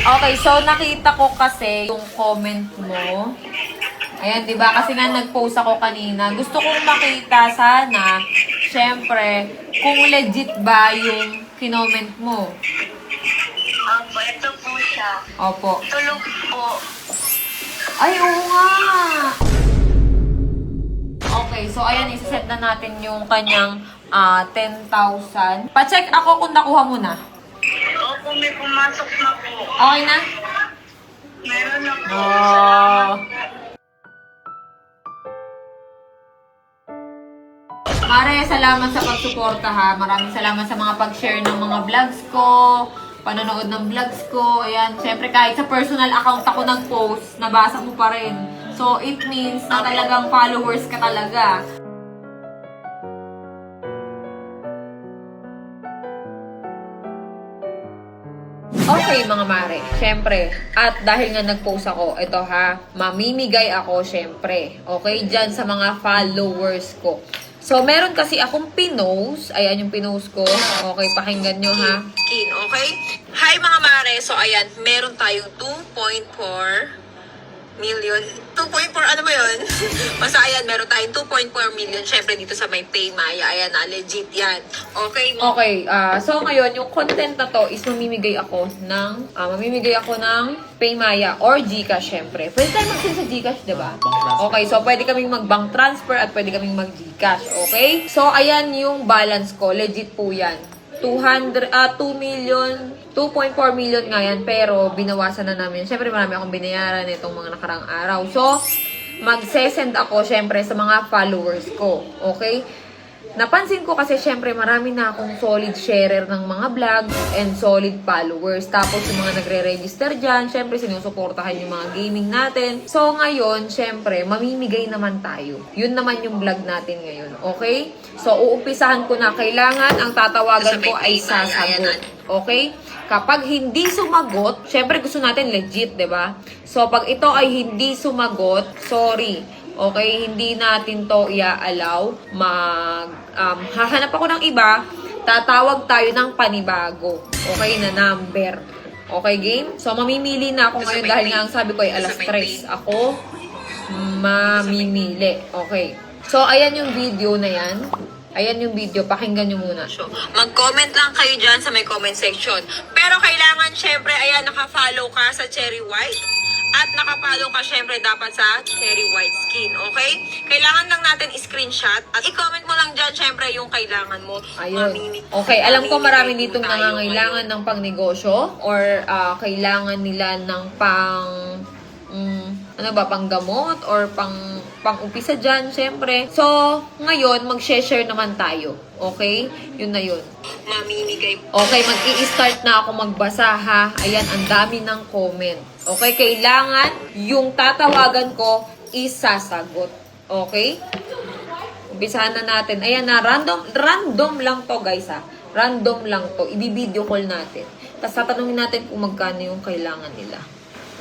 Okay, so nakita ko kasi yung comment mo. Ayan, di ba? Kasi nga nag-post ako kanina. Gusto kong makita sana, syempre, kung legit ba yung kinoment mo. Opo, ito po siya. Opo. Tulog po. Ay, oo nga! Okay, so ayan, isa-set na natin yung kanyang 10,000. Pa-check ako kung nakuha mo na. Opo, may pumasok na po. Okay na? Meron na po. Oh. Mare, salamat sa pagsuporta ha. Maraming salamat sa mga pag-share ng mga vlogs ko, panonood ng vlogs ko. Ayan, syempre kahit sa personal account ako nag-post, nabasa mo pa rin. So, it means na talagang followers ka talaga. Okay mga mare, syempre, at dahil nga nag-post ako, ito ha, mamimigay ako syempre, okay, dyan sa mga followers ko. So, meron kasi akong pinost, ayan yung pinost ko, okay, pakinggan nyo ha. Skin, okay? Hi mga mare, so ayan, meron tayong 2.4 million. 2.4, ano ba yun? Basta ayan, meron tayong 2.4 million. Syempre dito sa may Paymaya. Ayan na, legit yan. Okay? Okay, so ngayon, yung content na to is mamimigay ako ng Paymaya or Gcash syempre. Pwede tayo mag-send sa Gcash, diba? Okay, so pwede kaming mag-bank transfer at pwede kaming mag-Gcash. Okay? So ayan yung balance ko. Legit po yan. 2.4 million nga yan, pero binawasan na namin. Siyempre, marami akong binayaran itong mga nakarang araw. So, magse-send ako, siyempre, sa mga followers ko. Okay? Napansin ko kasi, siyempre, marami na akong solid sharer ng mga vlogs and solid followers. Tapos, yung mga nagre-register dyan, siyempre, sinusuportahan yung mga gaming natin. So, ngayon, siyempre, mamimigay naman tayo. Yun naman yung vlog natin ngayon. Okay? So, uumpisahan ko na. Kailangan ang tatawagan ko ay sasagot. Okay? Kapag hindi sumagot, syempre gusto natin legit, 'di ba? So, pag ito ay hindi sumagot, sorry. Okay? Hindi natin to i-allow. Hahanap ako ng iba. Tatawag tayo ng panibago. Okay? Na number. Okay, game? So, mamimili na ako ngayon dahil nga ang sabi ko ay alas 3. Ako mamimili. Okay. So, ayan yung video na yan. Ayan yung video. Pakinggan nyo muna. Mag-comment lang kayo dyan sa may comment section. Pero kailangan, syempre, ayan, naka-follow ka sa Cherry White. At naka-follow ka, syempre, dapat sa Cherry White Skin. Okay? Kailangan lang natin i-screenshot. At i-comment mo lang dyan, syempre, yung kailangan mo. Ayun. Okay, alam ko marami ditong nangangailangan ng pang-negosyo. Or kailangan nila ng panggamot or pang-umpisa dyan, syempre. So, ngayon, mag-share naman tayo. Okay? Yun na yun. Mamimigay. Okay, mag-i-start na ako magbasa, ha? Ayan, ang dami ng comment. Okay, kailangan yung tatawagan ko isasagot. Okay? Umpisahan na natin. Ayan na, random lang to, guys, ha? Random lang to. I-video call natin. Tapos tatanungin natin kung magkano yung kailangan nila.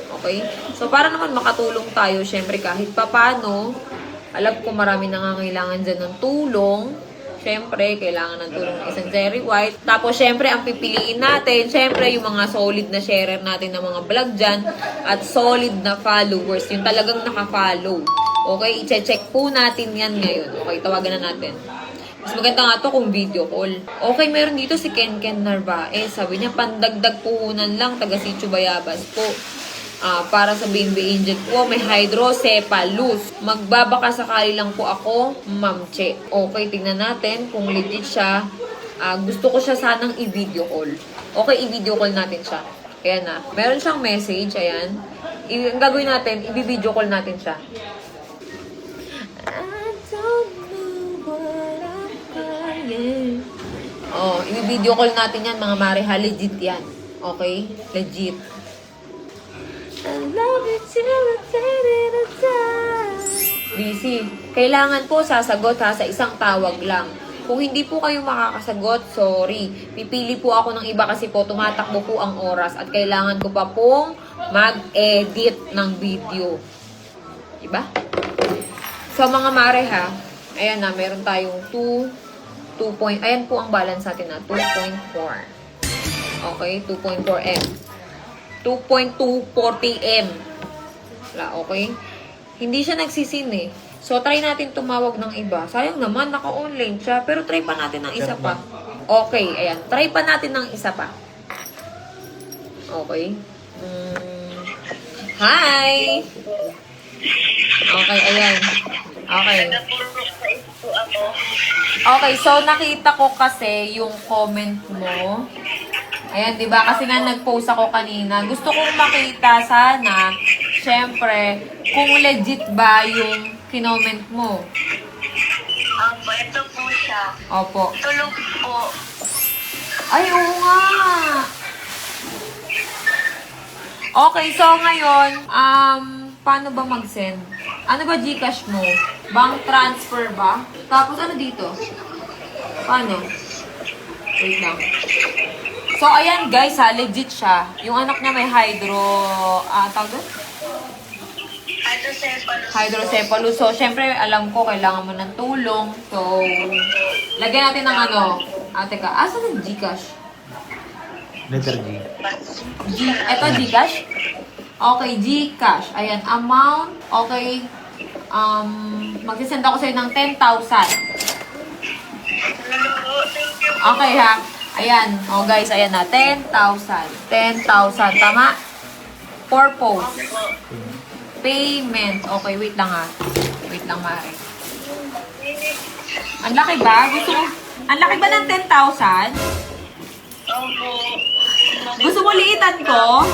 Okay? So, para naman makatulong tayo, syempre, kahit papano, alam ko marami nangangailangan dyan ng tulong. Syempre, kailangan ng tulong ng isang Cherry White. Tapos, syempre, ang pipiliin natin, syempre, yung mga solid na sharer natin ng mga vlog dyan at solid na followers. Yung talagang nakafollow. Okay? I-check po natin yan ngayon. Okay? Tawagan na natin. Mas maganda nga to kung video call. Okay, meron dito si Ken Narvaez. Sabi niya, pandagdag puhunan lang, taga Sitio Bayabas po. Para sa BNB Angel po, may hydrocephalus. Magbabaka sakali lang po ako, Ma'am Che. Okay, tingnan natin kung legit siya. Gusto ko siya sanang i-video call. Okay, i-video call natin siya. Ayan na. Meron siyang message, ayan. Ang gagawin natin, i-video call natin siya. I-video call natin yan, mga Mariha. Legit yan. Okay? Legit. Busy. Kailangan po sasagot ha sa isang tawag lang. Kung hindi po kayo makakasagot, sorry. Pipili po ako ng iba kasi po tumatakbo po ang oras at kailangan ko pa pong mag-edit ng video. Diba? So mga mare ha, ayan na, meron tayong 2 point, ayan po ang balance natin na 2.4. Okay, 2.4M. 2.24 PM. Wala, okay? Hindi siya nagsisin eh. So, try natin tumawag ng iba. Sayang naman, naka-online siya. Pero try pa natin ng isa pa. Okay, ayan. Try pa natin ng isa pa. Okay. Hi! Okay, ayan. Okay. Nagpulog sa ito ako. Okay, so nakita ko kasi yung comment mo. Ayan, di ba? Kasi nga nag-post ako kanina. Gusto kong makita sana, syempre, kung legit ba yung kinoment mo. Opo, ito po siya. Opo. Tulog po. Ay, oo nga. Okay, so ngayon, paano ba mag-send? Ano ba Gcash mo? Bank transfer ba? Tapos ano dito? Paano? Wait lang. So, ayan guys ha, legit siya. Yung anak niya may tawag doon? Hydrocephalus. Hydrocephalus. So, syempre, alam ko, kailangan mo ng tulong. So, lagyan natin ng teka, asa ng Gcash? Letter G. Ito, Gcash? Okay, Gcash. Ayan, amount. Okay. Magsisend ako sa'yo ng 10,000. Okay, ha? Ayan. O, guys, ayan na. 10,000. 10,000. Tama? Purpose. Payment. Okay, wait lang, ha? Wait lang, Mare. Ang laki ba? Ang laki ba ng 10,000? Opo. Gusto mo liitan ko?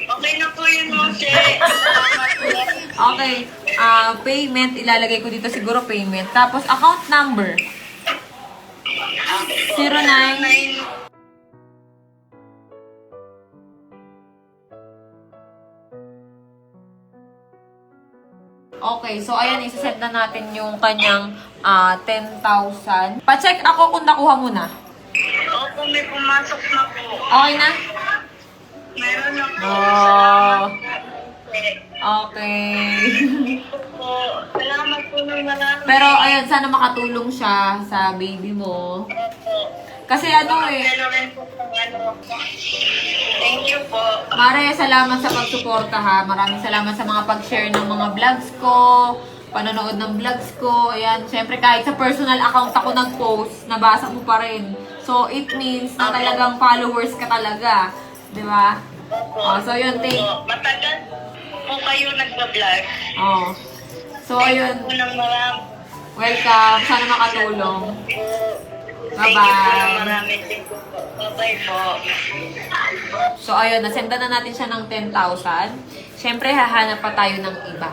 Okay na po yun, Mose. Okay. Payment. Ilalagay ko dito siguro payment. Tapos, account number. 09. Okay, so ayan, isa-set na natin yung kanyang 10,000. Pa-check ako kung nakuha mo na. Opo, may pumasok na po. Okay na? Meron na po. Oh. Salamat Okay. po. Salamat po ng marami. Pero ayan, sana makatulong siya sa baby mo. Opo. Kasi ano eh, Pero rin po ng ano. Thank you po. Mare, salamat sa pagsuporta ha. Maraming salamat sa mga pag-share ng mga vlogs ko, panonood ng vlogs ko. Ayan, syempre kahit sa personal account ako nag-post, nabasa mo pa rin. So, it means na talagang followers ka talaga. Di ba? Oh, so, yun, Matagal po kayo nagpa-vlog. Oh. So, ayun. Po ng marami. Welcome. Sana makatulong. Thank you po ng Bye-bye. marami. Thank you po. Bye-bye po. So, ayun, nasendan na natin siya ng 10,000. Siyempre, hahanap pa tayo ng iba.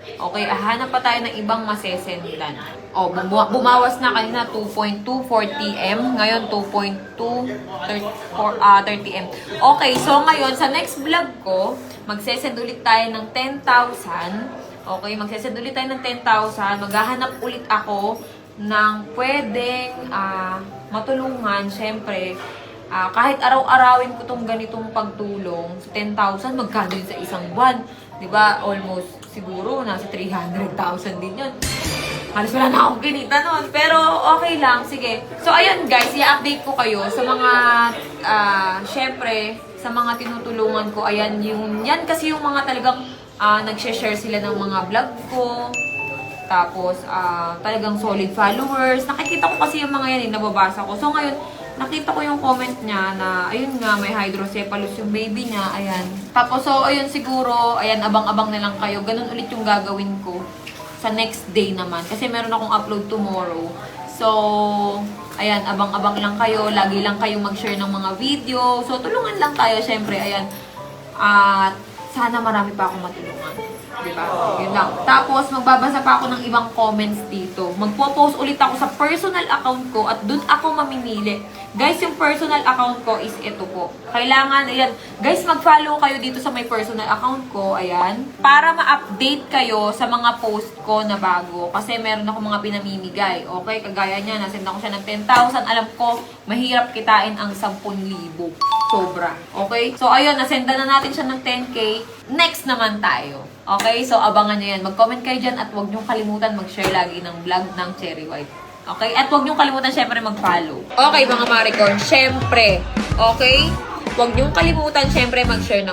Okay, hahanap pa tayo ng ibang masesendan. O, bumawas na kanina 2.240 M. Ngayon, 2.230 M. Okay, so ngayon, sa next vlog ko, magsesend ulit tayo ng 10,000. Okay, magsesend ulit tayo ng 10,000. Maghahanap ulit ako ng pwedeng matulungan. Siyempre, kahit araw-arawin ko tong ganitong pagtulong, 10,000, magkano yun sa isang buwan? Diba? Almost, siguro, nasa 300,000 din yun. Halos wala na akong kinita nun. Pero, okay lang. Sige. So, ayun guys, i-update ko kayo sa mga, syempre, sa mga tinutulungan ko. Ayan, yan kasi yung mga talagang nag-share sila ng mga vlog ko. Tapos, talagang solid followers. Nakikita ko kasi yung mga yan, nababasa ko. So, ngayon, nakita ko yung comment niya na, ayun nga, may hydrocephalus yung baby niya, ayan. Tapos, so, ayun siguro, ayan, abang-abang na lang kayo. Ganun ulit yung gagawin ko sa next day naman. Kasi meron akong upload tomorrow. So, ayan, abang-abang lang kayo. Lagi lang kayong mag-share ng mga video. So, tulungan lang tayo, syempre, ayan. At, sana marami pa akong matulungan. Diba? Yun lang. Tapos, magbabasa pa ako ng ibang comments dito. Magpo-post ulit ako sa personal account ko at dun ako mamimili. Guys, yung personal account ko is ito po. Kailangan, ayan. Guys, mag-follow kayo dito sa my personal account ko. Ayan. Para ma-update kayo sa mga post ko na bago. Kasi meron ako mga pinamimigay. Okay? Kagaya niya, nasend ako siya ng 10,000. Alam ko, mahirap kitain ang 10,000. Sobra. Okay? So, ayun, nasendan na natin siya ng 10K. Next naman tayo. Okay? So, abangan nyo yan. Mag-comment kayo dyan at huwag nyo kalimutan mag-share lagi ng vlog ng Cherry White. Okay? At huwag nyo kalimutan syempre mag-follow. Okay, mga Maricon. Syempre. Okay? Huwag niyong kalimutan, syempre, mag-share ng